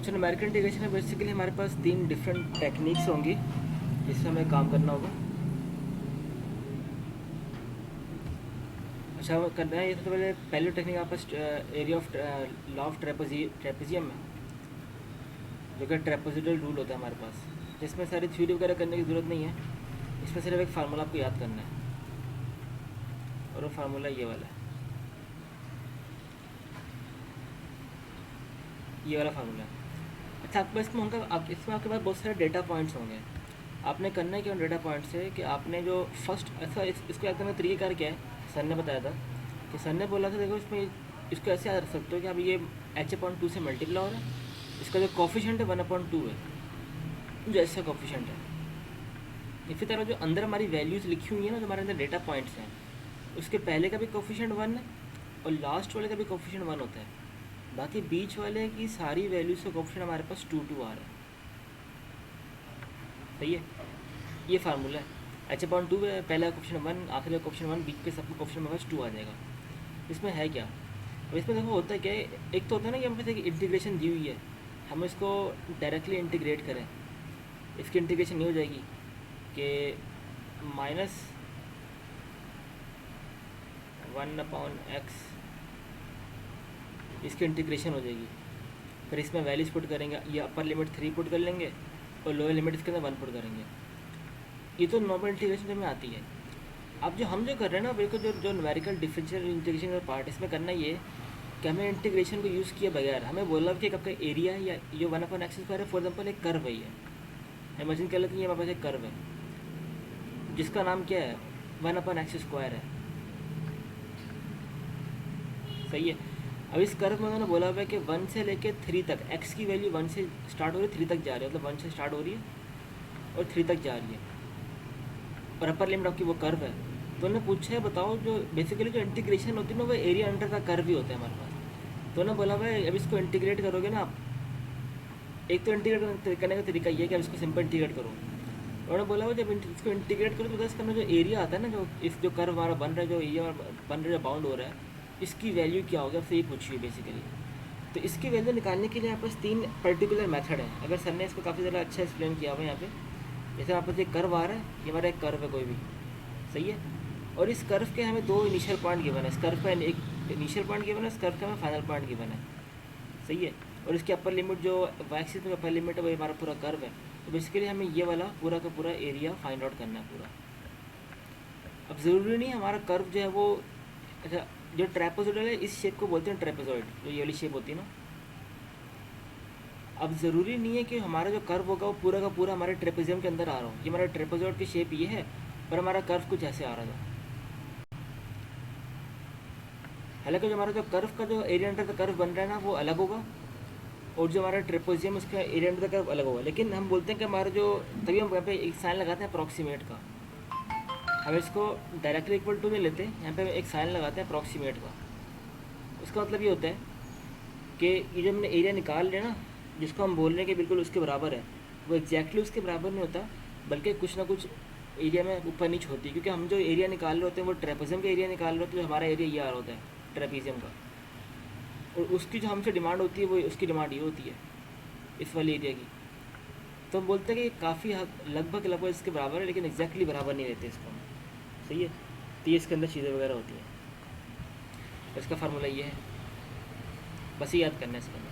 अच्छा, numerical integration में basically हमारे पास 3 डिफरेंट टेक्निक्स होंगी जिससे हमें काम करना होगा। अच्छा, हमें करना है ये सबसे पहले पहली टेक्निक आपके पास area of law of trapezium है, जो कि ट्रेपेजोइडल रूल होता है हमारे पास, जिसमें सारी थ्योरी वगैरह करने की ज़रूरत नहीं है। इसमें सिर्फ एक फार्मूला आपको याद करना है, और वो फार्मूला ये वाला है, ये वाला फार्मूला है। अच्छा, आपके पास इसमें होगा, आप इसमें आपके पास बहुत सारे डेटा पॉइंट्स होंगे। आपने करना है क्या उन डेटा पॉइंट से कि आपने जो फर्स्ट ऐसा इसको याद करने का तरीका क्या है, सर ने बताया था कि सर ने बोला था देखो इसमें इसको ऐसे याद रख सकते हो कि अब ये h/2 से मल्टीप्लाई हो रहा है, इसका जो कॉफिशेंट है 1/2 है, जो ऐसा कॉफिशेंट है। इसी तरह जो अंदर हमारी वैल्यूज़ लिखी हुई है ना, जो हमारे अंदर डेटा पॉइंट्स हैं, उसके पहले का भी कॉफिशेंट 1 है और लास्ट वाले का भी कॉफिशेंट 1 होता है। बाकी बीच वाले की सारी वैल्यूज़ का कॉफिशेंट हमारे पास 2 आ रहा है। सही है, ये फार्मूला है। h/2 है, पहला क्वेश्चन 1, आखिरी का क्वेश्चन 1, बीच पे सबका क्वेश्चन में बस 2 आ जाएगा। इसमें है क्या, अब इसमें देखो होता है क्या है, एक तो होता है ना कि हमारे पास एक इंटीग्रेशन दी हुई है, हम इसको डायरेक्टली इंटीग्रेट करें। इसकी इंटीग्रेशन नहीं हो जाएगी कि -1/x, इसकी इंटीग्रेशन हो जाएगी। फिर इसमें वैल्यूज पुट करेंगे, ये अपर लिमिट 3 पुट कर लेंगे और लोअर लिमिट इसके अंदर 1 पुट करेंगे। ये तो नॉर्मल इंटीग्रेशन में आती है। अब जो हम जो कर रहे हैं ना, बिल्कुल जो न्यूमेरिकल डिफरेंशियल इंटीग्रेशन का पार्ट, इसमें करना ये कि हमें इंटीग्रेशन को यूज़ किए बगैर हमें बोला कि आपका एरिया या ये 1/x² है, फॉर एग्जाम्पल एक कर्व है, ये इमेजिन कर लेते हैं, ये हमारे पास एक कर्व है जिसका नाम क्या है 1/x² है। सही है, अब इस कर्व में उन्होंने बोला हुआ है कि 1 से लेके 3 तक x की वैल्यू 1 से स्टार्ट हो रही है 3 तक जा रही है, मतलब 1 से स्टार्ट हो रही है और 3 तक जा रही है, और अपर लिमिट आपकी वो कर्व है। तो उन्होंने पूछा है बताओ, जो बेसिकली जो इंटीग्रेशन होती है ना, वो एरिया अंडर का कर्व ही होता है हमारे पास। तो उन्होंने बोला भाई अब इसको इंटीग्रेट करोगे ना आप, एक तो इंटीग्रेट करने का तरीका ये है कि अब इसको सिंपल इंटीग्रेट करो। उन्होंने बोला हुआ जब इसको इंटीग्रेट करो तो इसका जो एरिया आता है ना, जो इस जो कर्व हमारा बन रहा है, जो एरिया बन रहा है, जो बाउंड हो रहा है, इसकी वैल्यू क्या होगी, आपसे ये पूछी है बेसिकली। तो इसकी वैल्यू निकालने के लिए यहाँ पास 3 पर्टिकुलर मेथड है। अगर सर ने इसको काफ़ी ज़्यादा अच्छा एक्सप्लेन किया हुआ है यहाँ पे, जैसे यहाँ पर एक कर्व आ रहा है, ये हमारा एक कर्व है कोई भी, सही है, और इस कर्व के हमें 2 इनिशियल पॉइंट गिवन है, इस कर्व का एक इनिशियल पॉइंट गिवन है, इस कर्व का हमें फाइनल पॉइंट गिवन है। सही है, और इसकी अपर लिमिट जो एक्सिस में अपर लिमिट है वो हमारा पूरा कर्व है। तो बेसिकली हमें ये वाला पूरा का पूरा एरिया फाइंड आउट करना है पूरा। अब ज़रूरी नहीं हमारा कर्व जो है वो, अच्छा, जो ट्रेपेजोइडल है इस शेप को बोलते हैं ट्रेपेजोइड, जो ये वाली शेप होती है ना। अब ज़रूरी नहीं है कि हमारा जो कर्व होगा वो पूरा का पूरा हमारे ट्रेपेजियम के अंदर आ रहा हो। ये हमारा ट्रेपेजोइड की शेप ये है, पर हमारा कर्व कुछ ऐसे आ रहा था। हालांकि जो हमारा जो कर्व का जो एरिया अंडर द कर्व बन रहा है ना, वो अलग होगा, और जो हमारा ट्रेपेजियम उसका एरिया अंडर द कर्व अलग होगा। लेकिन हम बोलते हैं कि हमारा जो, तभी हम यहाँ पे एक साइन लगाते हैं अप्रॉक्सीमेट का। हम इसको डायरेक्टली इक्वल टू नहीं लेते, यहाँ पे एक साइन लगाते हैं अप्रॉक्सीमेट का। उसका मतलब ये होता है कि ये जो हमने एरिया निकाल लिया ना, जिसको हम बोल रहे हैं कि बिल्कुल उसके बराबर है, वो एग्जैक्टली उसके बराबर नहीं होता, बल्कि कुछ ना कुछ एरिया में ऊपर नीचे होती है। क्योंकि हम जो एरिया निकाल रहे होते हैं वो ट्रेपेजियम का एरिया निकाल रहे होते हैं, जो हमारा एरिया ये आ रहा होता है ट्रेपेजियम का, और उसकी जो हमसे डिमांड होती है वो उसकी डिमांड ये होती है इस वाले एरिया की। तो हम बोलते हैं कि काफ़ी लगभग लगभग इसके बराबर है, लेकिन एग्जैक्टली बराबर नहीं रहते इसको हम। सही है, तो ये इसके अंदर चीज़ें वगैरह होती हैं। इसका फार्मूला ये है, बस ये याद करना है इसके अंदर।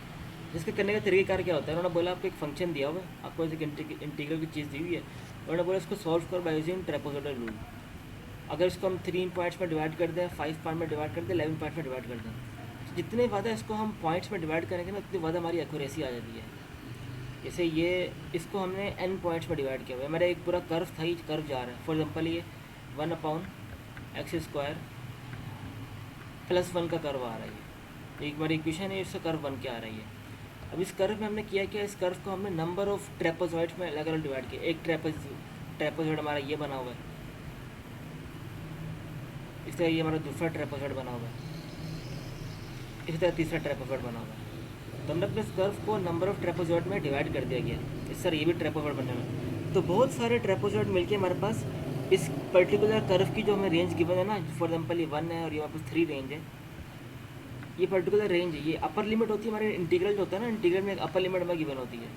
जिसके करने का तरीक़ाकार क्या होता है, उन्होंने बोला आपको एक फंक्शन दिया हुआ है, आपको एक इंटीग्रल की चीज़ दी हुई है, उन्होंने बोला इसको सॉल्व कर बाय यूजिंग ट्रेपेजोइडल रूल। अगर इसको हम 3 पॉइंट्स में डिवाइड कर दें, 5 पॉइंट में डिवाइड कर दें, 11 पॉइंट में डिवाइड कर दें, तो जितने ज़्यादा इसको हम पॉइंट्स में डिवाइड करेंगे ना, उतनी ज़्यादा हमारी एक्यूरेसी आ जाती है। जैसे ये इसको हमने n पॉइंट्स में डिवाइड किया हुआ है, मेरा एक पूरा कर्व था, ये कर्व जा रहा है, फॉर एग्जांपल ये 1/x² +1 का कर्व आ रहा है, ये एक बार इक्वेशन है, इससे कर्व बन के आ रही है। अब इस कर्व में हमने किया क्या, इस कर्व को हमने नंबर ऑफ ट्रेपेजॉइड्स में अलग अलग डिवाइड किया। एक ट्रेपेजॉइड हमारा ये बना हुआ है, इस तरह ये हमारा दूसरा ट्रेपेजॉइड बना हुआ है, इसी तरह तीसरा ट्रेपेजॉइड बना हुआ है। तो हमने अपने इस कर्व को नंबर ऑफ ट्रेपेजॉइड में डिवाइड कर दिया गया, इस तरह ये भी ट्रेपेजॉइड बनने में। तो बहुत सारे ट्रेपेजॉइड मिलके हमारे पास इस पर्टिकुलर कर्व की जो हमें रेंज गिवन है ना, फॉर एग्जांपल ये 1 है और ये हमारे पास 3 रेंज है, ये पर्टिकुलर रेंज है, ये अपर लिमिट होती है हमारे इंटीग्रल जो होता है ना, इंटीग्रल में एक अपर लिमिट हमें गिवन होती है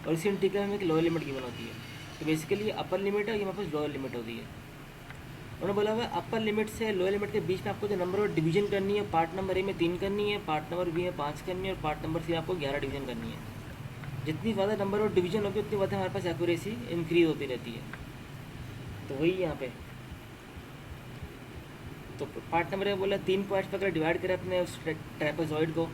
और इसी इंटीग्रल में एक लोअर लिमिट गिवन होती है। तो बेसिकली ये अपर लिमिट है, ये हमारे पास लोअर लिमिट होती है। उन्होंने बोला हुआ अपर लिमिट से लोअर लिमिट के बीच में आपको जो नंबर ऑफ डिवीजन करनी है, पार्ट नंबर ए में 3 करनी है, पार्ट नंबर बी में 5 करनी है और पार्ट नंबर सी में आपको 11 डिवीजन करनी है। जितनी ज़्यादा नंबर ऑफ डिवीजन होगी उतनी ज़्यादा हमारे पास एक्यूरेसी इंक्रीज होती रहती है। तो वही यहाँ पे तो पार्ट नंबर में बोला 3 पॉइंट्स पर अगर डिवाइड करें अपने उस ट्रेपेजॉइड को,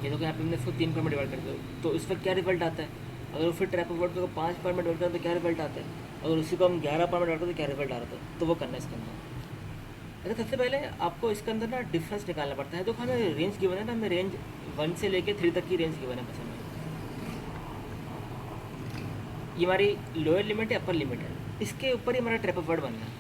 ये तो यहाँ पे हमने इसको 3 पार्ट में डिवाइड कर दो, तो इस पर क्या रिजल्ट आता है। अगर फिर ट्रेपेजॉइड को 5 पार्ट में डिवाइड करें तो क्या रिजल्ट आता है, अगर उसी को हम 11 पार्ट में डिवाइड करें तो क्या रिजल्ट आ रहा था। तो वो करना है इसके अंदर। अच्छा, सबसे पहले आपको इसके अंदर ना डिफरेंस निकालना पड़ता है। तो हमें रेंज गिवन है ना, हमें रेंज 1 से लेकर 3 तक की रेंज गिवन है। पसंद ये हमारी लोअर लिमिट है, अपर लिमिट है, इसके ऊपर ही हमारा ट्रेपेजॉइड बनना है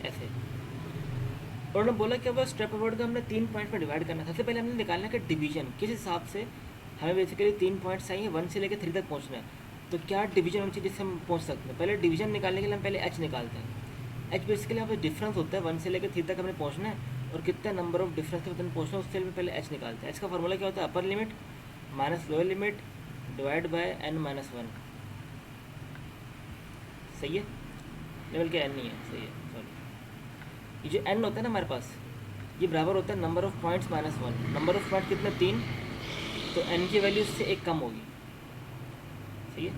ऐसे। और उन्होंने बोला कि अब ट्रेपेजॉइड को हमने 3 पॉइंट में डिवाइड करना है। सबसे पहले हमने निकालना है कि डिवीजन किस हिसाब से हमें बेसिकली 3 पॉइंट्स चाहिए, 1 से लेकर 3 तक पहुंचना है। तो क्या डिवीजन होनी चाहिए जिससे हम पहुंच सकते हैं। पहले डिवीजन निकालने के लिए हम पहले एच निकालते हैं। एच बेसिकली यहाँ पे डिफरेंस होता है, 1 से लेकर 3 तक हमें पहुंचना है और कितना नंबर ऑफ डिफरेंस तक हमें पहुंचना है, उसके लिए पहले एच निकालते हैं। एच का फॉर्मूला क्या होता है, upper limit minus lower limit divide by n-1। सही है, लेवल के n नहीं है, सही है, सॉरी। ये जो n होता है ना हमारे पास, ये बराबर होता है number of points minus 1। Number of point कितने, 3, तो n की वैल्यू इससे 1 कम होगी। सही है,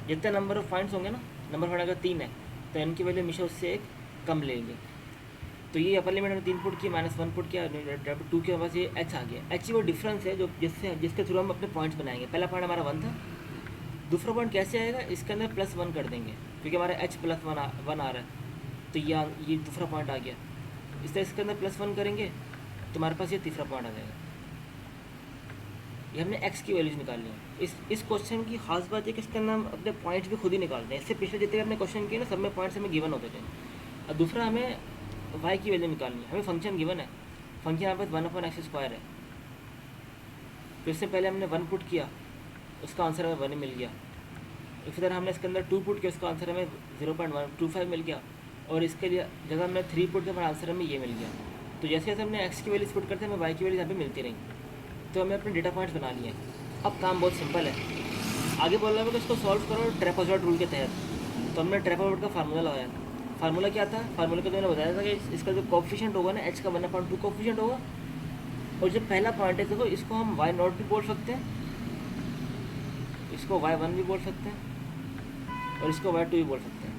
जितने नंबर ऑफ पॉइंट्स होंगे ना, नंबर पॉइंट अगर 3 है तो n की वैल्यू हमेशा उससे 1 कम लेंगे। तो ये अपर लिमिट में 3 पुट किया, -1 पुट किया, 2 के पास ये h आ गया। h वो डिफरेंस है जो जिसके थ्रू हम अपने पॉइंट्स बनाएंगे। पहला पॉइंट हमारा 1 था, दूसरा पॉइंट कैसे आएगा, इसके अंदर +1 कर देंगे क्योंकि हमारा h +1 आ रहा है। तो ये दूसरा पॉइंट आ गया, इससे इसके अंदर +1 करेंगे तो हमारे पास ये तीसरा पॉइंट आ जाएगा। ये हमने x की वैल्यूज निकालनी है। इस क्वेश्चन की खास बात है कि इसके अंदर हम अपने पॉइंट्स भी खुद ही निकालते हैं। इससे पिछले जितने हमने क्वेश्चन किए ना, सब में पॉइंट्स हमें गिवन होते थे। और दूसरा हमें y की वैल्यू निकालनी है। हमें फंक्शन गिवन है, फंक्शन हमारे पास 1/x² है। तो इससे पहले हमने 1 पुट किया, उसका आंसर हमें 1 मिल गया। इसी तरह हमने इसके अंदर 2 पुट किया, उसका आंसर हमें 0.125 मिल गया। और इसके लिए जगह हमने 3 पुट किया, हमारा आंसर हमें ये मिल गया। तो जैसे जैसे हमने x की वैल्यूज पुट करते हैं, हमें y की वैल्यूज यहाँ पे मिलती रही। तो हमें अपने डेटा पॉइंट्स बना लिए। अब काम बहुत सिंपल है, आगे बोल रहा है कि इसको सॉल्व करो ट्रेपेजॉइड रूल के तहत। तो हमने ट्रेपेजॉइड का फार्मूला लगाया। फार्मूला क्या था, फार्मूला का तो मैंने बताया था कि इसका जो कोफिशिएंट होगा ना, h का 1/2 कोफिशिएंट होगा। और जो पहला पॉइंट है देखो, इसको हम y0 भी बोल सकते हैं, इसको y1 भी बोल सकते हैं और इसको y2 भी बोल सकते हैं।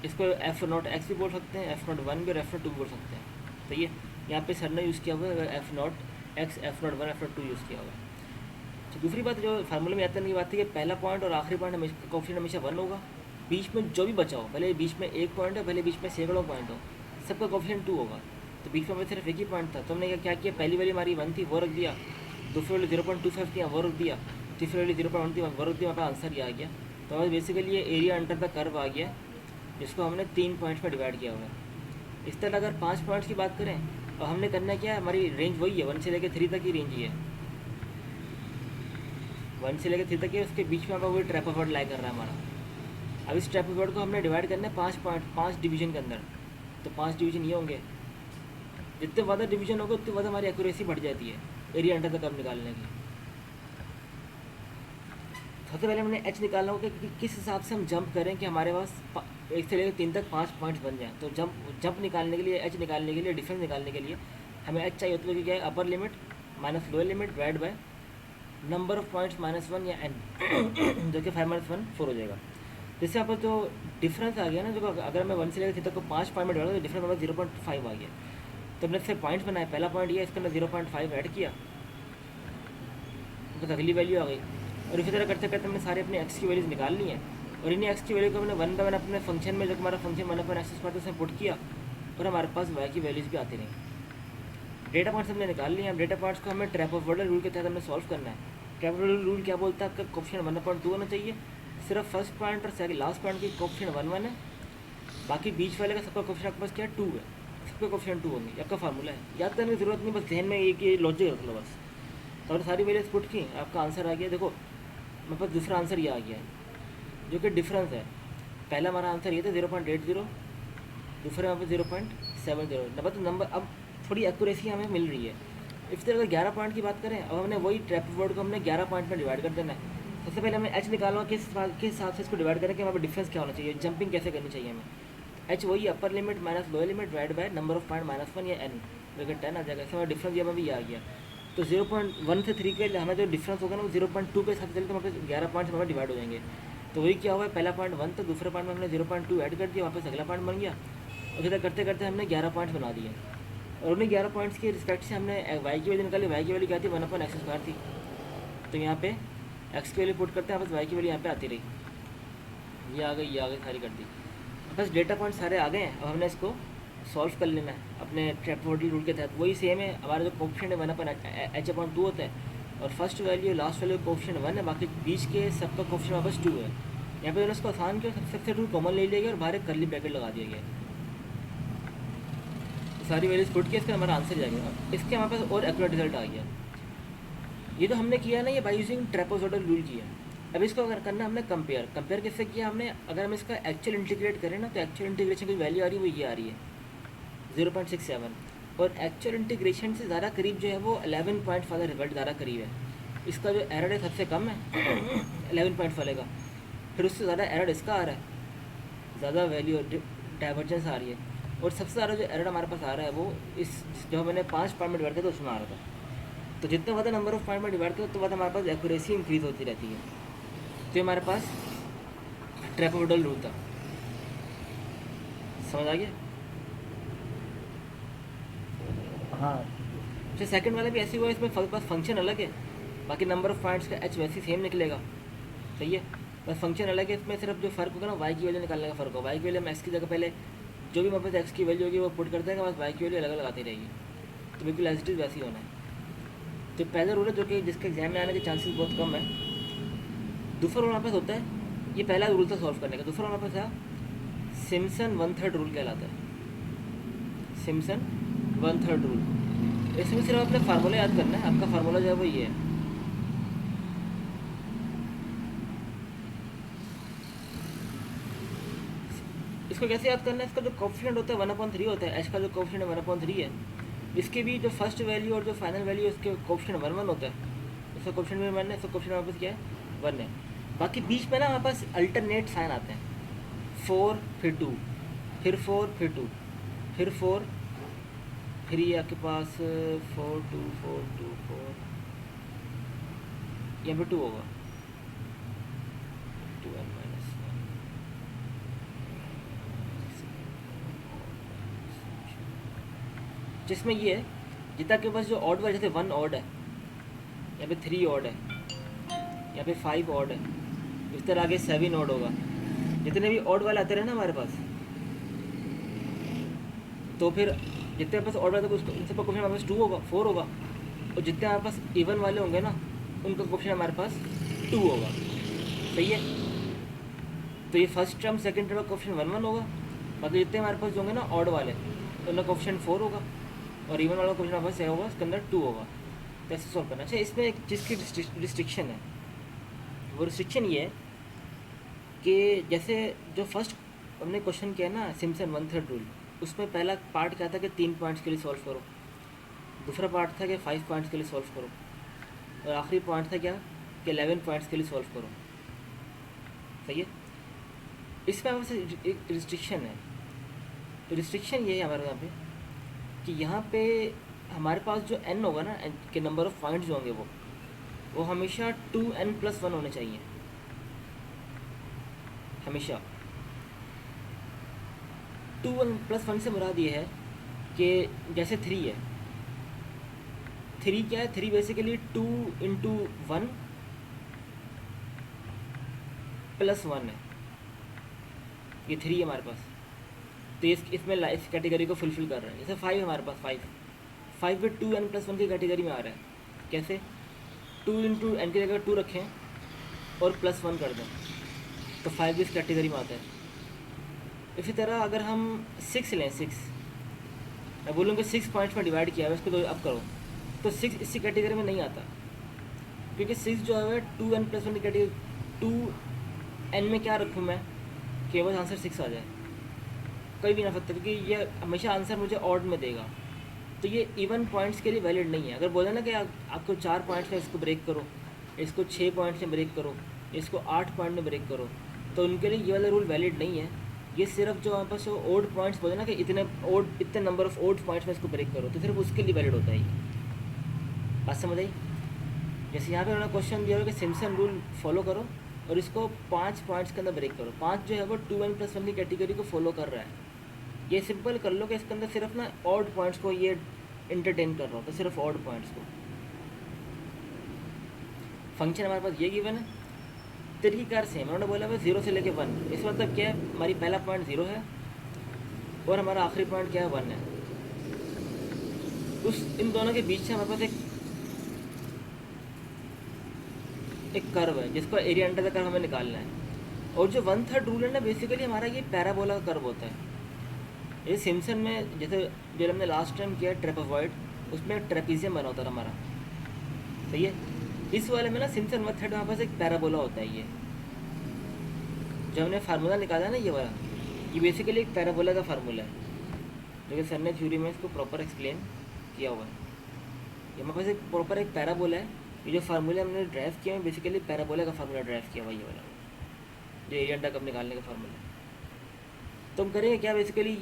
इसको f0x भी बोल सकते हैं, f0(1) भी और f0(2) भी बोल सकते हैं। तो ये यहाँ पे सर ने यूज़ किया हुआ है f0x, f0(1), f0(2) यूज़ किया हुआ है। तो दूसरी बात जो फार्मूले में आता है, बात है कि पहला पॉइंट और आखिरी पॉइंट हमेशा कोफिशिएंट हमेशा 1 होगा। बीच में जो भी बचा हो, भले बीच में 1 पॉइंट है, भले बीच में सैकड़ों पॉइंट हो, सबका कोफिशिएंट 2 होगा। तो बीच में सिर्फ एक ही पॉइंट था, तो हमने क्या किया, पहली वाली हमारी 1 थी, वो रख दिया। दूसरी वाली 0.25 थी, वो रख दिया। तीसरी वाली 0.1 थी, वो रख दिया। वहाँ पर आंसर ये आ गया। तो हमारे बेसिकली ये एरिया अंडर द कर्व आ गया, जिसको हमने 3 पॉइंट्स में डिवाइड किया हुआ है। इस तरह अगर 5 पॉइंट्स की बात करें, और हमने करना क्या है, हमारी रेंज वही है, 1 से लेकर 3 तक की रेंज ही है। 1 से लेकर 3 तक है, उसके बीच में हमारा वही ट्रेपेजॉइड लाई कर रहा है हमारा। अब इस ट्रेपेजॉइड को हमने डिवाइड करना है 5 पॉइंट, 5 डिवीजन के अंदर। तो 5 डिवीजन ये होंगे, जितने ज़्यादा डिवीजन होगा उतनी ज़्यादा हमारी एक्यूरेसी बढ़ जाती है एरिया अंडर द कर्व निकालने की। सबसे पहले हमने h निकालना होगा कि किस हिसाब से हम जंप करें कि हमारे पास 1 से लेकर 3 तक 5 पॉइंट्स बन जाएँ। तो जंप निकालने के लिए, h निकालने के लिए, डिफरेंस निकालने के लिए हमें h चाहिए होता है कि क्या है, upper limit minus lower limit divide by number of points -1 या n, जो कि 5-1 4 हो जाएगा। जैसे यहाँ पर जो डिफरेंस आ गया ना, जो अगर मैं 1 से लेकर 3 तक को 5 पॉइंट में डाला तो डिफरेंस हमारा 0.5 आ गया। तो हमने इससे पॉइंट्स बनाए, पहला पॉइंट ये, इसके अंदर 0.5 ऐड किया, बस अगली वैल्यू आ गई। और इसी तरह करते करते हमने सारे अपने x की वैल्यूज निकाल ली हैं। और इन्हीं x की वैल्यू को हमने 1/1 अपने फंक्शन में, जो हमारा फंक्शन 1/x² उसमें पुट किया, और हमारे पास y की वैल्यूज भी आती रही। डेटा पॉइंट्स हमने निकाल लिए। अब डेटा पॉइंट्स को हमें ट्रेपेजॉइड रूल के तहत हमें सॉल्व करना है। ट्रेपेजॉइड रूल क्या बोलता है, आपका कोफिशिएंट 1/2 होना चाहिए। सिर्फ फर्स्ट पॉइंट और सेकंड लास्ट पॉइंट की कोफिशिएंट 1 है, बाकी बीच वाले का सबका कोफिशिएंट आपके पास क्या है, 2 है। सबका कोफिशिएंट 2 होंगे, आपका फार्मूला है, याद करने की जरूरत नहीं, बस ध्यान में एक ये लॉजिक रख लो बस। तो सारी वैल्यूज पुट की, आपका आंसर आ गया। देखो मेरे पास दूसरा आंसर ये आ गया है, जो कि डिफरेंस है। पहला हमारा आंसर ये था 0.80, दूसरा यहाँ पर 0.7 70 नंबर। तो नंबर अब थोड़ी एक्यूरेसी हमें मिल रही है। इस तरह अगर 11 पॉइंट की बात करें, अब हमने वही ट्रैपीजॉइड को हमने 11 पॉइंट में डिवाइड कर देना है। सबसे पहले हमने एच निकालना, किस हिसाब से इसको डिवाइड करें कि हमारे डिफरेंस क्या होना चाहिए, जंपिंग कैसे करनी चाहिए हमें। एच वही upper limit minus lower limit divide by number of point -1 या एन, अगर 10 आ जाएगा। इसमें हमारा डिफरेंस ये भी आ गया। तो 0.1 से 3 के हमें जो डिफरेंस होगा ना वो 0.2 के हिसाब से चले, तो हमारे 11 पॉइंट हमारे डिवाइड हो जाएंगे। तो वही क्या हुआ, पहला पॉइंट 1 तो दूसरे पॉइंट में हमने 0.2 ऐड कर दिया, वापस अगला पॉइंट बन गया। और इधर करते करते हमने 11 पॉइंट्स बना दिए। और उन्हीं 11 पॉइंट्स के रिस्पेक्ट से हमने वाई की वैल्यू निकाली। वाई की वैल्यू क्या थी, 1/x² थी। तो यहाँ पे एक्स की वैल्यू पुट करते हैं, बस वाई की वैल्यू यहाँ पे आती रही। ये आ गई सारी कर दी। बस डेटा पॉइंट सारे आ गए हैं। अब हमने इसको सॉल्व कर लेना है अपने ट्रैपीजॉइडल रूल के तहत। वही सेम है, हमारा जो कोएफिशिएंट है 1/h/2 होता है, और first value last value coefficient 1 है, बाकी बीच के सबका कोएफिशिएंट वापस 2 है। यहाँ पे मैंने इसको आसान किया, सबसे रूल कॉमन ले लिया गया और बाहर एक कर्ली ब्रैकेट लगा दिया गया। सारी वैल्यूज पुट के इसका हमारा आंसर जाएगा। इसके हमारे पास और एक्यूरेट रिजल्ट आ गया। ये तो हमने किया ना, ये बाय यूजिंग ट्रैपीजॉइडल रूल किया। अब इसको अगर करना हमने कंपेयर किससे किया हमने, अगर हम इसका एक्चुअल इंटीग्रेट करें ना, तो एक्चुअल इंटीग्रेशन की वैल्यू आ रही है वो ये आ रही है 0.67, और एक्चुअल इंटीग्रेशन से ज़्यादा करीब जो है वो 11 पॉइंट वाला रिजल्ट ज़्यादा करीब है। इसका जो एरर है सबसे कम है 11 पॉइंट वाले का, फिर उससे ज़्यादा एरर इसका आ रहा है, ज़्यादा वैल्यू डाइवर्जेंस आ रही है। और सबसे ज़्यादा जो एरर हमारे पास आ रहा है वो इस जो मैंने 5 पॉइंट में डिवाइड किया तो उसमें आ रहा था। तो जितना ज़्यादा नंबर ऑफ पॉइंट में डिवाइड किया तो ज़्यादा हमारे पास एक्यूरेसी इंक्रीज़ होती रहती है। तो हमारे पास ट्रैपीजॉइडल रूल था, समझ आ गया। हाँ। अच्छा, सेकंड वाला भी ऐसे हुआ, इसमें पास फंक्शन अलग है, बाकी नंबर ऑफ पॉइंट्स का एच वैसे सेम निकलेगा, सही है, बस फंक्शन अलग है। इसमें सिर्फ जो फ़र्क होगा ना वाई की वैल्यू निकालने का फ़र्क होगा। वाई की वैल्यू हम एक्स की जगह पहले जो भी हमारे पास एक्स की वैल्यू होगी वो पुट कर देंगे, बस वाई की वैल्यू अलग अलग आती रहेगी। तो बिल्कुल एज इट इज़ वैसे ही होना है। तो पहला रूल है जो कि जिसके एग्जाम में आने के चांसेस बहुत कम है। दूसरा रूल हमारे पास होता है, ये पहला रूल था सॉल्व करने का। दूसरा रूल हमारे पास था सिम्पसन 1/3 रूल कहलाता है। Simpson 1/3 rule. इसमें सिर्फ अपने फार्मूला याद करना है। आपका फार्मूला जो है वो ये है, इसको कैसे याद करना है, इसका जो कोएफिशिएंट होता है 1/3 होता है। एच का जो कोएफिशिएंट 1/3 है, इसके भी जो फर्स्ट वैल्यू और जो फाइनल वैल्यू है उसके कोएफिशिएंट 1 होता है। उसका कोएफिशिएंट भी 1 है, इसका कोएफिशिएंट हमारे पास क्या है 1 है। बाकी बीच में ना हमारे पास अल्टरनेट साइन आते हैं, 4 फिर 2 फिर 4 फिर 2 फिर 4, फिर ये आपके पास 4 2 4 2 4, यहाँ पे 2 होगा, 2n - 1, जिसमें ये है जितना के पास जो ऑड वाला, जैसे 1 ऑड है, यहाँ पे 3 ऑड है, यहाँ पे 5 ऑड है, इस तरह आगे 7 ऑड होगा। जितने भी ऑड वाले आते रहे ना हमारे पास, तो फिर जितने पास ऑड वाले उसको उनसे कोएफिशिएंट हमारे पास 2 होगा, 4 होगा, और जितने हमारे पास इवन वाले होंगे ना उनका कोएफिशिएंट हमारे पास 2 होगा, सही है। तो ये फर्स्ट टर्म सेकंड टर्म का कोएफिशिएंट 1 होगा, बाकी जितने हमारे पास होंगे ना ऑड वाले तो उनका कोएफिशिएंट 4 होगा, और इवन वाला कोएफिशिएंट हमारे पास क्या होगा, उसके अंदर 2 होगा। तो ऐसे सॉल्व करना। अच्छा, इसमें एक चीज़ की रिस्ट्रिक्शन है, वो रिस्ट्रिक्शन ये है कि जैसे जो फर्स्ट हमने क्वेश्चन किया ना सिम्पसन 1/3 रूल, उसमें पहला पार्ट क्या था कि 3 पॉइंट्स के लिए सॉल्व करो, दूसरा पार्ट था कि 5 पॉइंट्स के लिए सॉल्व करो, और आखिरी पॉइंट था क्या कि 11 पॉइंट्स के लिए सॉल्व करो, सही है। इसमें हमारे पास एक रिस्ट्रिक्शन है। तो रिस्ट्रिक्शन ये है हमारे यहाँ पे कि यहाँ पे हमारे पास जो n होगा ना, n के नंबर ऑफ पॉइंट्स जो होंगे वो हमेशा 2n+1 होने चाहिए, हमेशा। 2n+1 से मुराद ये है कि जैसे 3 है, 3 क्या है, 3 बेसिकली 2 × 1 + 1 है, ये 3 है हमारे पास। तो इसमें इस कैटेगरी को फुलफिल कर रहा है। जैसे 5 हमारे पास, 5 भी 2n+1 की कैटेगरी में आ रहा है। कैसे, 2 × n की जगह 2 रखें और +1 कर दें तो 5 भी इस कैटेगरी में आता है। इसी तरह अगर हम 6 लें, 6 मैं बोलूँगा 6 पॉइंट्स में डिवाइड किया है, इसको तो अब करो, तो 6 इसी कैटेगरी में नहीं आता, क्योंकि 6 जो है 2n+1 की कैटेगरी, 2n में क्या रखूँ मैं कि बस आंसर 6 आ जाए। कोई भी नहीं हो सकता, क्योंकि ये हमेशा आंसर मुझे ऑड में देगा। तो ये इवन पॉइंट्स के लिए वैलिड नहीं है। अगर बोले ना कि आपको 4 पॉइंट्स में इसको ब्रेक करो, इसको 6 पॉइंट्स में ब्रेक करो, इसको 8 पॉइंट में ब्रेक करो, तो उनके लिए ये वाला रूल वैलिड नहीं है। ये सिर्फ जो हमारे पास ओड पॉइंट्स बोले ना कि इतने नंबर ऑफ ओड पॉइंट्स में इसको ब्रेक करो, तो सिर्फ उसके लिए वैलिड होता है ये। बात समझ आई? जैसे यहाँ पे उन्होंने क्वेश्चन दिया हुआ कि सिम्पसन रूल फॉलो करो और इसको 5 पॉइंट्स के अंदर ब्रेक करो। 5 जो है वो 2n+1 की कैटेगरी को फॉलो कर रहा है। ये सिंपल कर लो कि इसके अंदर सिर्फ ना ऑड पॉइंट्स को ये इंटरटेन कर रहा हो, तो सिर्फ ऑड पॉइंट्स को। फंक्शन हमारे पास ये गिवन है, तरीक़ाकार सेम। उन्होंने बोला भाई 0 से लेके 1, इस मतलब क्या है, हमारी पहला पॉइंट 0 है और हमारा आखिरी पॉइंट क्या है, 1 है। उस इन दोनों के बीच से हमारे पास एक कर्व है जिसको एरिया अंडर द कर्व हमें निकालना है। और जो 1/3 रूल है ना, बेसिकली हमारा ये पैराबोला का कर्व होता है। ये सिम्पसन में जैसे जो हमने लास्ट टाइम किया ट्रेपेजॉइड, उसमें एक ट्रेपीजियम बना होता था हमारा, सही है। इस वाले में ना सिम्पसन मेथड में हमारे पास एक पैराबोला होता है। ये जो हमने फार्मूला निकाला ना, ये वाला, ये बेसिकली एक पैराबोला का फार्मूला है, जो कि सर ने थ्योरी में इसको प्रॉपर एक्सप्लेन किया हुआ है। ये हमारे पास एक प्रॉपर एक पैराबोला है। ये जो फार्मूला हमने ड्राइव किया है, बेसिकली पैराबोला का फार्मूला ड्राइव किया हुआ ये वाला, जो एरिया अंडर कर्व निकालने का फार्मूला है। तो हम करेंगे क्या, बेसिकली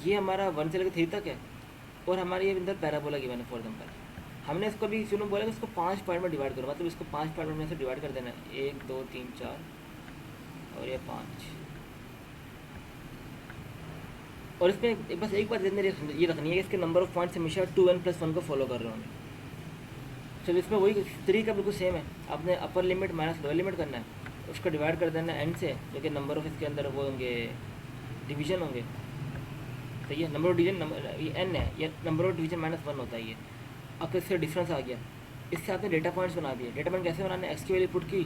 ये हमारा 1 से लेकर 3 तक है और हमारे ये अंदर पैराबोला गिवन है। फॉर एग्जाम्पल हमने इसको भी सुनो बोला कि इसको 5 पार्ट में डिवाइड करो, मतलब इसको 5 पार्ट में से डिवाइड कर देना है, 1 2 3 4 और ये 5। और इसमें बस एक बात ये रखनी है कि इसके नंबर ऑफ पॉइंट्स हमेशा 2n+1 को फॉलो कर रहे होंगे। चलो इसमें वही तरीका बिल्कुल सेम है। आपने upper limit minus lower limit करना है, उसको डिवाइड कर देना है n से, जो कि नंबर ऑफ इसके अंदर वो होंगे, डिवीजन होंगे, सही है। नंबर ऑफ डिवीजन ये n है, ये नंबर ऑफ डिवीजन -1 होता है ये। अब इससे डिफरेंस आ गया, इससे आपने डेटा पॉइंट्स बना दिए। डेटा पॉइंट कैसे बनाने, एक्स की वैल्यू पुट की,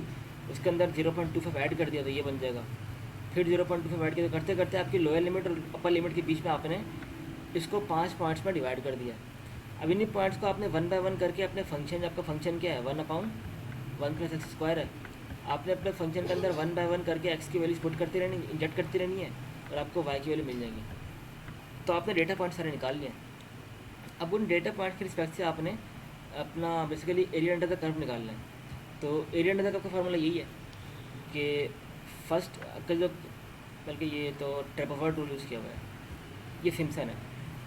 उसके अंदर 0.25 ऐड कर दिया तो ये बन जाएगा। फिर 0.25 ऐड किया, तो करते करते आपकी लोअर लिमिट और अपर लिमिट के बीच में आपने इसको 5 पॉइंट्स में डिवाइड कर दिया। अब इन्हीं पॉइंट्स को आपने 1 बाय 1 करके अपने फंक्शन, आपका फंक्शन क्या है 1/1 + x², है। आपने अपने फंक्शन के अंदर 1 बाय 1 करके x की वैल्यूज पुट करती रहनी, इंजेक्ट करती रहनी है, और आपको y की वैल्यू मिल जाएगी। तो आपने डेटा पॉइंट सारे निकाल लिए। अब उन डेटा पॉइंट के रिस्पेक्ट से आपने अपना basically area under the curve निकालना है। तो एरिया अंडर द कर्व का फार्मूला यही है कि फर्स्ट जो बल्कि ये तो ट्रेपेजॉइड रूल यूज़ किया हुआ है, ये सिम्पसन है।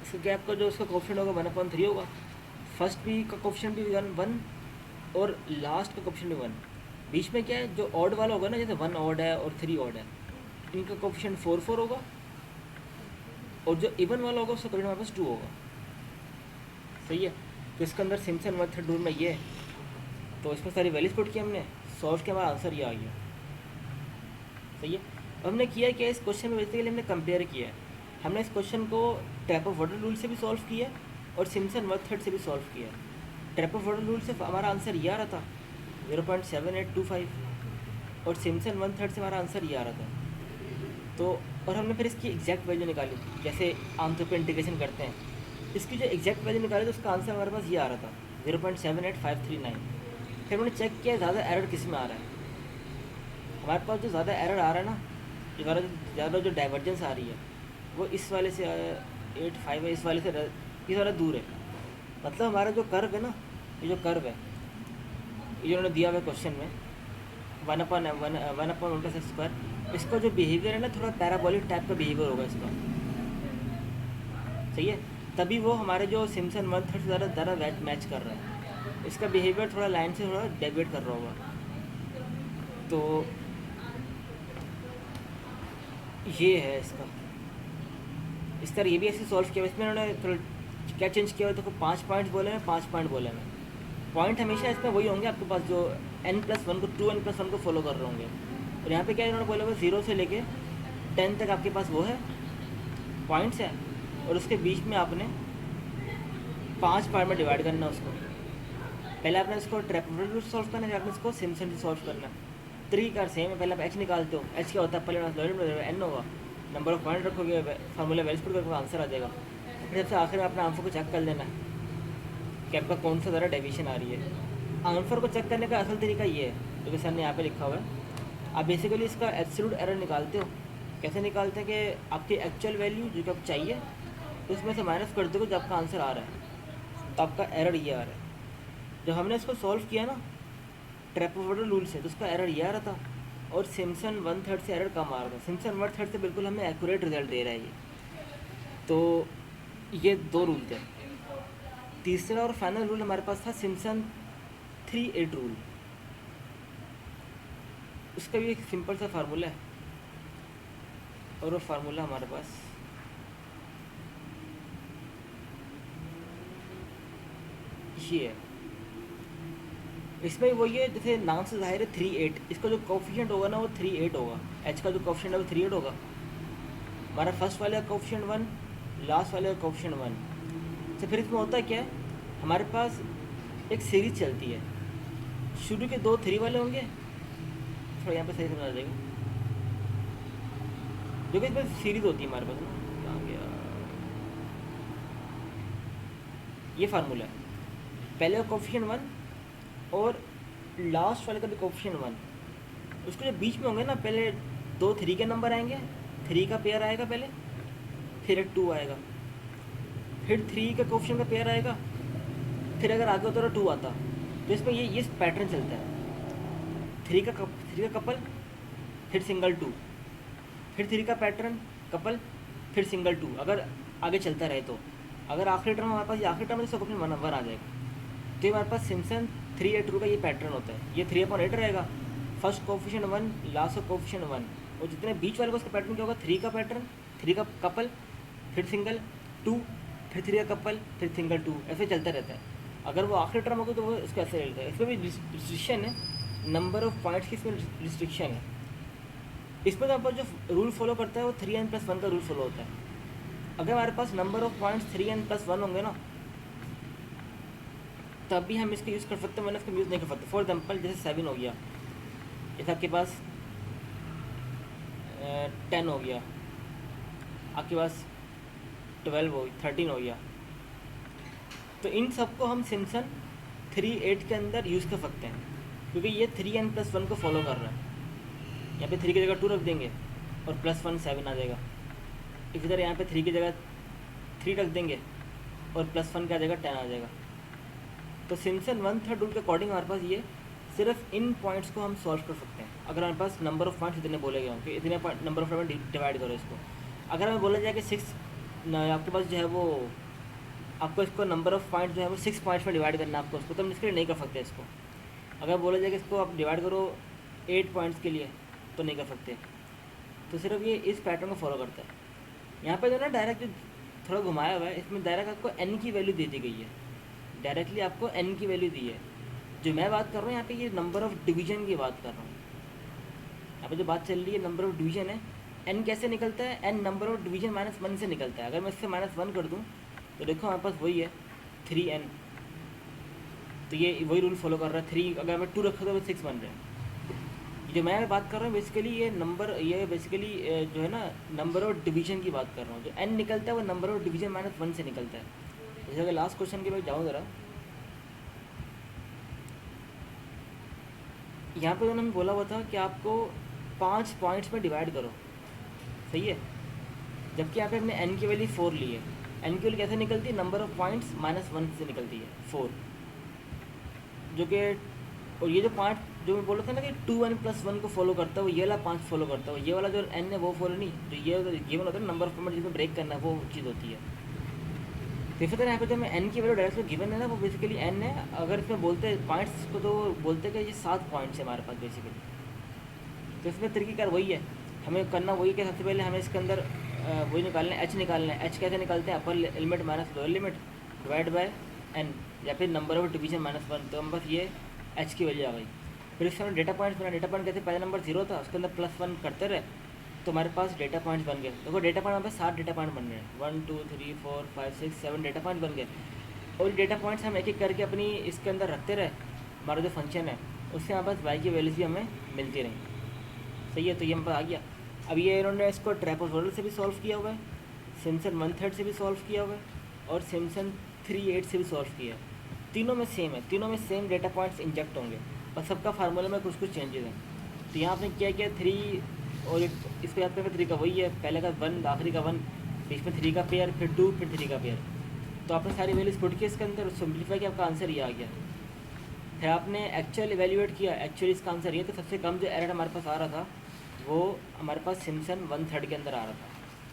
इसका गैप का जो उसका कोएफिशिएंट होगा 1/3 होगा। फर्स्ट भी का कोएफिशिएंट भी 1 और लास्ट का कोएफिशिएंट भी 1। बीच में क्या है, जो ऑड वाला होगा ना, जैसे 1 ऑड है और 3 ऑड है, इनका कोएफिशिएंट 4 होगा, और जो इवन वाला होगा उसका कोएफिशिएंट हमारे पास 2 होगा, सही है। तो इसके अंदर सिम्पसन मेथड रूल में ये है। तो इसमें सारी वैल्यूज पुट की हमने, सॉल्व किया, हमारा आंसर ये आ गया, सही है। अब हमने किया क्या, इस क्वेश्चन में बेसिकली हमने कंपेयर किया है। हमने इस क्वेश्चन को ट्रेपेजॉइडल रूल से भी सॉल्व किया है और सिम्पसन मेथड से भी सॉल्व किया है। ट्रेपेजॉइडल रूल से हमारा आंसर ये आ रहा था 0.7825, और सिम्पसन मेथड से हमारा आंसर ये आ रहा था। तो और हमने फिर इसकी एग्जैक्ट वैल्यू निकाली, जैसे आमतौर पर इंटीग्रेशन करते हैं। इसकी जो एग्जैक्ट वैल्यू निकाली तो उसका आंसर हमारे पास ये आ रहा था 0.78539। फिर हमने चेक किया ज़्यादा एरर किस में आ रहा है। हमारे पास जो ज़्यादा एरर आ रहा है ना, ज़्यादा जो डाइवर्जेंस आ रही है वो इस वाले से 85 है, इस वाले से इस वाला दूर है। मतलब हमारा जो कर्व है ना, ये जो कर्व है, ये जो उन्होंने दिया हुआ है क्वेश्चन में 1/1 इसका जो बिहेवियर है ना, थोड़ा पैराबोलिक टाइप का बिहेवियर होगा इसका, सही है। तभी वो हमारे जो सिम्पसन मेथड से ज़्यादा मैच कर रहा है। इसका बिहेवियर थोड़ा लाइन से थोड़ा डेविएट कर रहा होगा। तो ये है इसका, इस तरह ये भी ऐसे सॉल्व किया। इसमें उन्होंने थोड़ा क्या चेंज किया हुआ, तो 5 पॉइंट्स बोले हैं, 5 पॉइंट बोले हैं। पॉइंट हमेशा इसमें वही होंगे आपके पास जो n+1 को 2n+1 को फॉलो कर रहे होंगे। और यहाँ पे क्या इन्होंने बोला हुआ 0 से लेके 10 तक आपके पास वो है पॉइंट्स है, और उसके बीच में आपने 5 पार्ट में डिवाइड करना है उसको। पहले आपने इसको ट्रेपेजॉइडल सॉल्व करना है, आपने इसको सिम्पसन से सॉल्व करना है। तरीका सेम है। पहले आप एच निकालते हो, एच क्या होता है, पहले एन होगा, नंबर ऑफ पॉइंट रखोगे, फार्मूला वैल्यूज पुट करके आंसर आ जाएगा। फिर सबसे आखिर में अपने आंसर को चेक कर लेना है कि आपका कौन सा ज़्यादा डेविएशन आ रही है। आंसर को चेक करने का असल तरीका ये है, जो कि सर ने यहाँ पे लिखा हुआ है। आप बेसिकली इसका एब्सोल्यूट एरर निकालते हो, कैसे निकालते हैं कि आपकी एक्चुअल वैल्यू जो कि आपको चाहिए उसमें से माइनस कर दोगे, जब आपका आंसर आ रहा है तो आपका एरर ये आ रहा है। जब हमने इसको सॉल्व किया ना ट्रेपेजोइडल रूल से, तो उसका एरर ये आ रहा था, और सिम्पसन 1/3 से एरर कम आ रहा था। सिम्पसन 1/3 से बिल्कुल हमें एक्यूरेट रिजल्ट दे रहा है ये। तो ये 2 रूल थे। तीसरा और फाइनल रूल हमारे पास था सिम्पसन 3/8 रूल। उसका भी एक सिंपल सा फार्मूला है, और वो फार्मूला हमारे पास ये है। इसमें वही है, जैसे नाम से जाहिर है 3/8, इसका जो कोफिशिएंट होगा ना वो 3/8 होगा। एच का जो कोफिशिएंट है वो 3/8 होगा। हमारा फर्स्ट वाले का कोफिशिएंट 1, लास्ट वाले का कोफिशिएंट 1। तो फिर इसमें होता क्या है, हमारे पास एक सीरीज चलती है। शुरू के 2 3 वाले होंगे, थोड़ा यहाँ पे सही समझ आ जाएगा, जो कि इसमें सीरीज होती है हमारे पास ना। कहाँ गया ये फार्मूला है, पहले का कोफिशिएंट 1 और लास्ट वाले का भी कोफिशिएंट 1। उसके जो बीच में होंगे ना, पहले 2 3 के नंबर आएंगे, 3 का पेयर आएगा पहले, फिर एक 2 आएगा, फिर 3 का कोफिशिएंट का पेयर आएगा, फिर अगर आगे होता तो 2 आता। तो इसमें ये पैटर्न चलता है, 3 का कपल, फिर सिंगल 2, फिर 3 का पैटर्न कपल, फिर सिंगल 2, अगर आगे चलता रहे तो। अगर आखिरी टर्म हमारे पास ये आखिरी टर्म है तो कोफिशिएंट 1 आ जाएगा। तो ये हमारे पास सिम्पसन 3/8 रूल का ये पैटर्न होता है। ये 3/8 रहेगा, फर्स्ट कोफिशिएंट 1, लास्ट का कोफिशिएंट 1, और जितने बीच वाले को उसका पैटर्न क्या होगा, 3 का पैटर्न, 3 का कपल, फिर सिंगल 2, फिर 3 का कपल, फिर सिंगल 2, ऐसे चलता रहता है। अगर वो आखिरी टर्म होगा तो वो इसका ऐसे रहता है। इसमें भी रिस्ट्रिक्शन है, नंबर ऑफ पॉइंट्स की इसमें रिस्ट्रिक्शन है। इसमें तो हमारे जो रूल फॉलो करता है वो 3n+1 का रूल फॉलो होता है। अगर हमारे पास नंबर ऑफ पॉइंट्स 3n+1 होंगे ना, तब भी हम इसका यूज़ कर सकते हैं, वरना इसका यूज़ नहीं कर सकते। फॉर एग्जाम्पल जैसे 7 हो गया, जैसे आपके पास 10 हो गया, आपके पास 12 हो गया, 13 हो गया, तो इन सबको हम सिम्पसन 3/8 के अंदर यूज़ कर सकते हैं, क्योंकि ये 3n+1 को फॉलो कर रहा है। यहाँ पे 3 की जगह 2 रख देंगे और +1 7 आ जाएगा। इसी तरह यहाँ पे 3 की जगह 3 रख देंगे और +1 की जगह 10 आ जाएगा। तो सिम्पसन 1/3 रूल के अकॉर्डिंग हमारे पास ये सिर्फ इन पॉइंट्स को हम सॉल्व कर सकते हैं। अगर हमारे पास नंबर ऑफ पॉइंट्स इतने बोले गए हों कि इतने नंबर ऑफ पॉइंट डिवाइड करो इसको। अगर हमें बोला जाए कि 6 आपके पास जो है वो आपको इसको नंबर ऑफ पॉइंट जो है वो 6 पॉइंट्स में डिवाइड करना है आपको उसको, तो हम इसके लिए नहीं कर सकते इसको। अगर बोला जाए कि इसको आप डिवाइड करो 8 पॉइंट्स के लिए, तो नहीं कर सकते। तो सिर्फ ये इस पैटर्न को फॉलो करता है। यहाँ पे जो ना डायरेक्ट थोड़ा घुमाया हुआ है, इसमें डायरेक्ट आपको n की वैल्यू दे दी गई है, डायरेक्टली आपको n की वैल्यू दी है। जो मैं बात कर रहा हूँ यहाँ पे ये नंबर ऑफ़ डिवीज़न की बात कर रहा हूँ। यहाँ पे जो बात चल रही है नंबर ऑफ़ डिवीज़न है। n कैसे निकलता है, n नंबर ऑफ़ डिवीज़न -1 से निकलता है। अगर मैं इससे -1 कर दूँ तो देखो हमारे पास वही है 3n, तो ये वही रूल फॉलो कर रहा है। 3 अगर मैं 2 रखा तो 6 बन रहे हैं। जो मैं बात कर रहा हूँ बेसिकली ये बेसिकली जो है ना नंबर ऑफ डिवीज़न की बात कर रहा हूँ। जो n निकलता है वो नंबर ऑफ डिवीज़न -1 से निकलता है। जैसे अगर लास्ट क्वेश्चन के मैं जाऊँ ज़रा, यहाँ पे उन्होंने बोला हुआ था कि आपको 5 पॉइंट्स में डिवाइड करो, सही है। जबकि यहाँ पे हमने n की वैल्यू 4 ली है। n की वैल्यू कैसे निकलती है, नंबर ऑफ पॉइंट्स -1 से निकलती है 4, जो कि और ये जो 5 जो मैं बोल रहा था ना कि 2n+1 को फॉलो करता है, वो ये वाला 5 फॉलो करता है। ये वाला जो n है वो फॉलो नहीं, जो ये गिवन होता है नंबर ऑफ पॉइंट जिसमें ब्रेक करना है वो चीज़ होती है। तो इसी तरह यहाँ पे जो मैं n की वैल्यू डायरेक्ट गिवन है ना वो बेसिकली n है। अगर इसमें बोलते हैं पॉइंट्स को तो बोलते हैं कि ये 7 पॉइंट्स है हमारे पास बेसिकली। तो इसमें तरीक़ेकार वही है, हमें करना वही कि सबसे पहले हमें इसके अंदर वही निकालना है, h निकालना है। h कैसे निकालते हैं, upper limit minus lower limit divide by n, या फिर नंबर ऑफ डिवीजन -1। तो हम बस ये h की वैल्यू आ गई। फिर इसके अंदर डेटा पॉइंट्स बना। डेटा पॉइंट कैसे, पहला नंबर 0 था, उसके अंदर +1 करते रहे तो हमारे पास डेटा पॉइंट्स बन गए। देखो डेटा पॉइंट हमारे पास 7 डेटा पॉइंट बन रहे हैं, 1 2 3 4 5 6 7 डेटा पॉइंट बन गए। और डेटा पॉइंट्स हम एक एक करके अपनी इसके अंदर रखते रहे, हमारा जो फंक्शन है उससे हमारे पास y की वैल्यूज भी हमें मिलती रही, सही है। तो ये हम पास आ गया। अब ये इन्होंने इसको ट्रेपेजोइडल से भी सॉल्व किया हुआ है, सिम्पसन 1/3 से भी सॉल्व किया हुआ है, और सिम्पसन 3/8 से भी सॉल्व किया है। तीनों में सेम है, तीनों में सेम डेटा पॉइंट्स इंजेक्ट होंगे, और सबका फार्मूला में कुछ कुछ चेंजेस हैं। तो यहाँ आपने क्या किया, और इसको याद करने का तरीका वही है, पहले का 1, आखिरी का 1, बीच में 3 का पेयर, फिर 2, फिर 3 का पेयर। तो आपने सारी वैल्यूज पुट की इसके अंदर, सिंप्लीफाई किया, आपका आंसर ये आ गया। फिर आपने एक्चुअल इवेल्यूएट किया, एक्चुअली इसका आंसर ये, तो सबसे कम जो एरर हमारे पास आ रहा था वो हमारे पास सिम्पसन 1/3 के अंदर आ रहा था,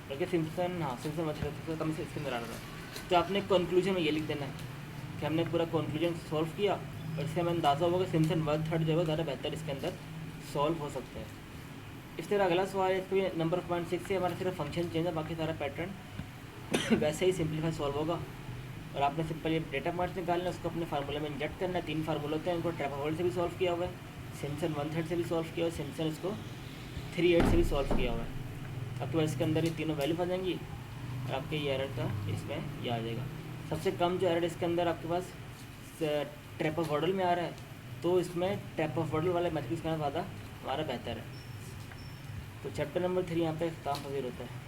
बल्कि सिम्पसन 1/3 सबसे कम से इसके अंदर आ रहा था। तो आपने कंक्लूजन में ये लिख देना है कि हमने पूरा कंक्लूजन सॉल्व किया, और इससे हमें अंदाज़ा होगा कि सिम्पसन 1/3 जो है ज़्यादा बेहतर इसके अंदर सॉल्व हो सकता है। इस तरह अगला सवाल है, इसको नंबर ऑफ पॉइंट 6 से हमारा सिर्फ फंक्शन चेंज है, बाकी सारा पैटर्न वैसे ही सिंप्लीफाई सॉल्व होगा। और आपने सिंपल ये डेटा पॉइंट्स निकालना है, उसको अपने फार्मूले में इंजेक्ट करना है। 3 फार्मूले होते हैं, उनको ट्रैपहॉल्ट से भी सॉल्व किया हुआ है, सिम्पसन 1/3 से भी सॉल्व किया हुआ है, सिम्पसन इसको 3/8 से भी सॉल्व किया हुआ है। आपके पास इसके अंदर ये तीनों वैल्यू आ जाएंगी और आपके ये एरर का इसमें ये आ जाएगा। सबसे कम जो एरर इसके अंदर आपके पास ट्रैपहॉल्ट में आ रहा है, तो इसमें ट्रैपहॉल्ट वाले मेथड का ज़्यादा हमारा बेहतर है। तो चैप्टर नंबर 3 यहाँ पे ख़त्म होता है।